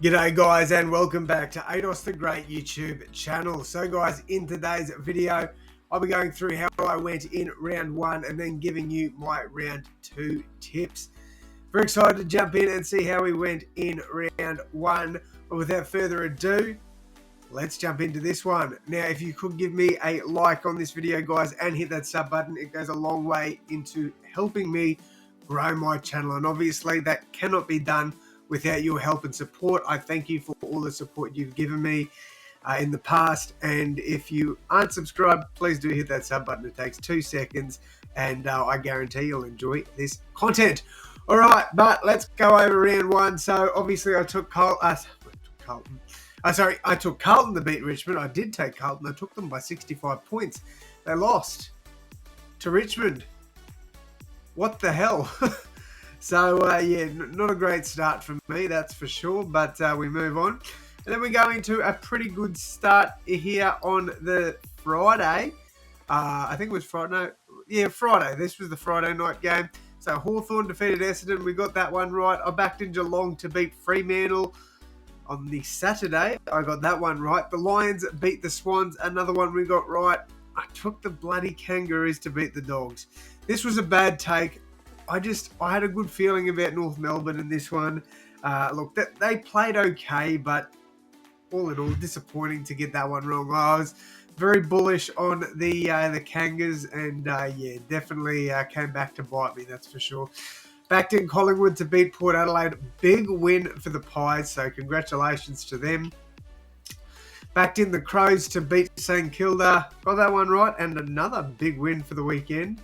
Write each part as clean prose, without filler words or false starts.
G'day guys and welcome back to Ados the Great YouTube channel. So guys, in today's video, I'll be going through how I went in round 1 and then giving you my round 2 tips. Very excited to jump in and see how we went in round 1. But without further ado, let's jump into this one. Now, if you could give me a like on this video, guys, and hit that sub button, it goes a long way into helping me grow my channel. And obviously, that cannot be done without your help and support. I thank you for all the support you've given me in the past. And if you aren't subscribed, please do hit that sub button. It takes 2 seconds, and I guarantee you'll enjoy this content. All right, but let's go over round 1. So obviously, I took I took Carlton to beat Richmond. I did take Carlton. I took them by 65 points. They lost to Richmond. What the hell? So, yeah, not a great start for me, that's for sure. But we move on. And then we go into a pretty good start here on the Friday. I think it was Friday. No, yeah, Friday. This was the Friday night game. So Hawthorn defeated Essendon. We got that one right. I backed in Geelong to beat Fremantle. On the Saturday, I got that one right. The Lions beat the Swans. Another one we got right. I took the bloody Kangaroos to beat the Dogs. This was a bad take. I had a good feeling about North Melbourne in this one. Look, they played okay, but all in all, disappointing to get that one wrong. I was very bullish on the Kangas, and yeah, definitely came back to bite me, that's for sure. Backed in Collingwood to beat Port Adelaide. Big win for the Pies, so congratulations to them. Backed in the Crows to beat St Kilda. Got that one right, and another big win for the weekend.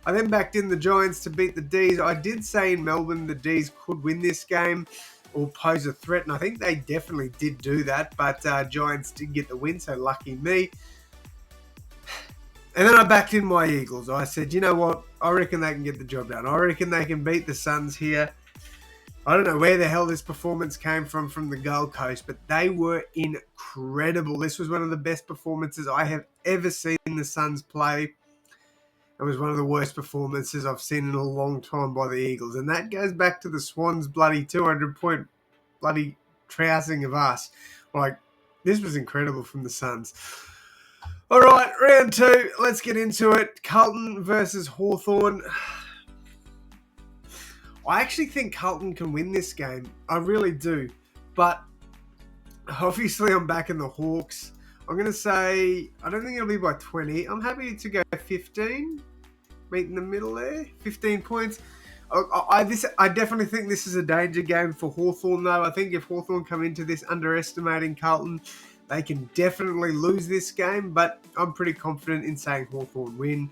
I then backed in the Giants to beat the D's. I did say in Melbourne the D's could win this game or pose a threat, and I think they definitely did do that, but Giants did get the win, so lucky me. And then I backed in my Eagles. I said, you know what? I reckon they can get the job done. I reckon they can beat the Suns here. I don't know where the hell this performance came from the Gold Coast, but they were incredible. This was one of the best performances I have ever seen the Suns play. It was one of the worst performances I've seen in a long time by the Eagles. And that goes back to the Swans' bloody 200-point bloody trouncing of us. Like, this was incredible from the Suns. All right, round 2. Let's get into it. Carlton versus Hawthorn. I actually think Carlton can win this game. I really do. But obviously I'm backing the Hawks. I'm going to say, I don't think it'll be by 20. I'm happy to go 15. Meet in the middle there. 15 points. I definitely think this is a danger game for Hawthorn, though. I think if Hawthorn come into this underestimating Carlton, they can definitely lose this game. But I'm pretty confident in saying Hawthorn win.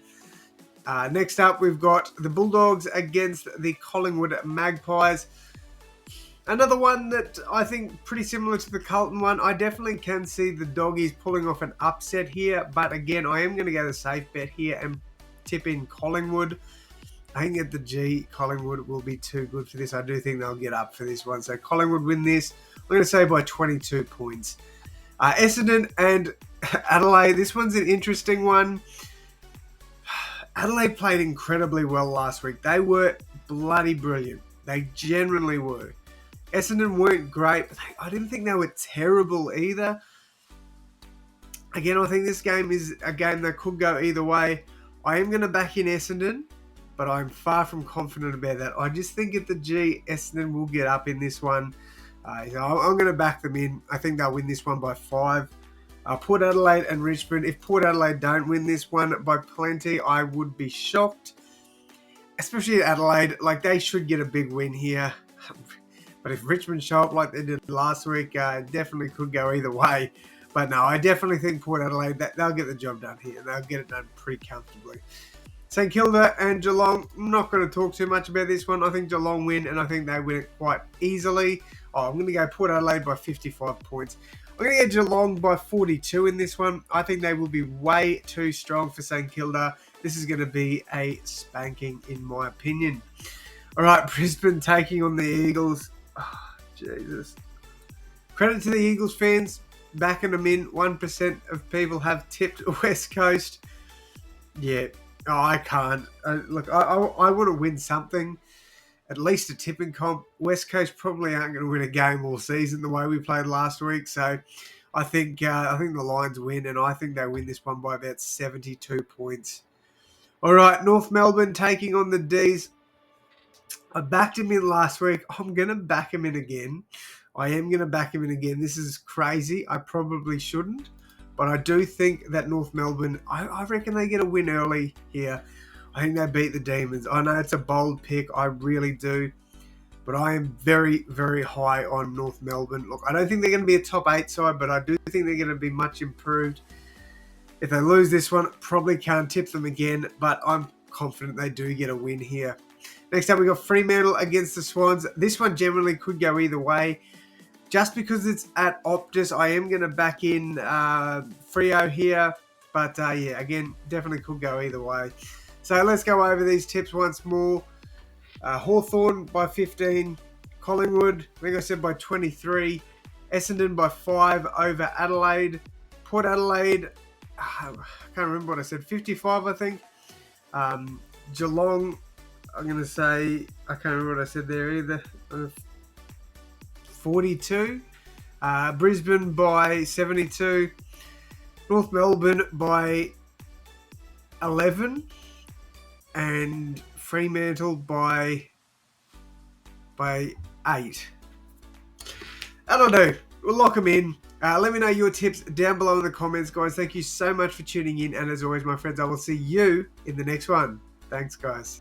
Next up, we've got the Bulldogs against the Collingwood Magpies. Another one that I think pretty similar to the Carlton one. I definitely can see the Doggies pulling off an upset here. But again, I am going to go the safe bet here and tip in Collingwood. I think at the G, Collingwood will be too good for this. I do think they'll get up for this one. So Collingwood win this. I'm going to say by 22 points. Essendon and Adelaide. This one's an interesting one. Adelaide played incredibly well last week. They were bloody brilliant. They genuinely were. Essendon weren't great. But I didn't think they were terrible either. Again, I think this game is a game that could go either way. I am going to back in Essendon, but I'm far from confident about that. I just think at the G, Essendon will get up in this one. I'm going to back them in. I think they'll win this one by 5. Port Adelaide and Richmond. If Port Adelaide don't win this one by plenty, I would be shocked. Especially Adelaide. Like, they should get a big win here. But if Richmond show up like they did last week, it definitely could go either way. But no, I definitely think Port Adelaide, they'll get the job done here. And they'll get it done pretty comfortably. St Kilda and Geelong, I'm not going to talk too much about this one. I think Geelong win, and I think they win it quite easily. I'm going to go Port Adelaide by 55 points. I'm going to get Geelong by 42 in this one. I think they will be way too strong for St Kilda. This is going to be a spanking, in my opinion. All right, Brisbane taking on the Eagles. Oh, Jesus. Credit to the Eagles fans. Backing them in. 1% of people have tipped West Coast. Yeah. Oh, I can't. Look, I want to win something. at least a tipping comp. West Coast probably aren't going to win a game all season the way we played last week. So I think the Lions win, and I think they win this one by about 72 points. All right, North Melbourne taking on the D's. I backed him in last week. I'm going to back him in again. I am going to back him in again. This is crazy. I probably shouldn't. But I do think that North Melbourne, I reckon they get a win early here. I think they beat the Demons. I know it's a bold pick. I really do. But I am very, very high on North Melbourne. Look, I don't think they're going to be a top 8 side, but I do think they're going to be much improved. If they lose this one, probably can't tip them again. But I'm confident they do get a win here. Next up, we got Fremantle against the Swans. This one generally could go either way. Just because it's at Optus, I am going to back in Freo here. But yeah, again, definitely could go either way. So let's go over these tips once more. Hawthorn by 15. Collingwood, I think I said by 23. Essendon by 5 over Adelaide. Port Adelaide, I can't remember what I said, 55 I think. Geelong, I'm going to say, I can't remember what I said there either. 42. Brisbane by 72. North Melbourne by 11. And Fremantle by 8. That'll do. We'll lock them in. Let me know your tips down below in the comments, guys. Thank you so much for tuning in. And as always, my friends, I will see you in the next one. Thanks, guys.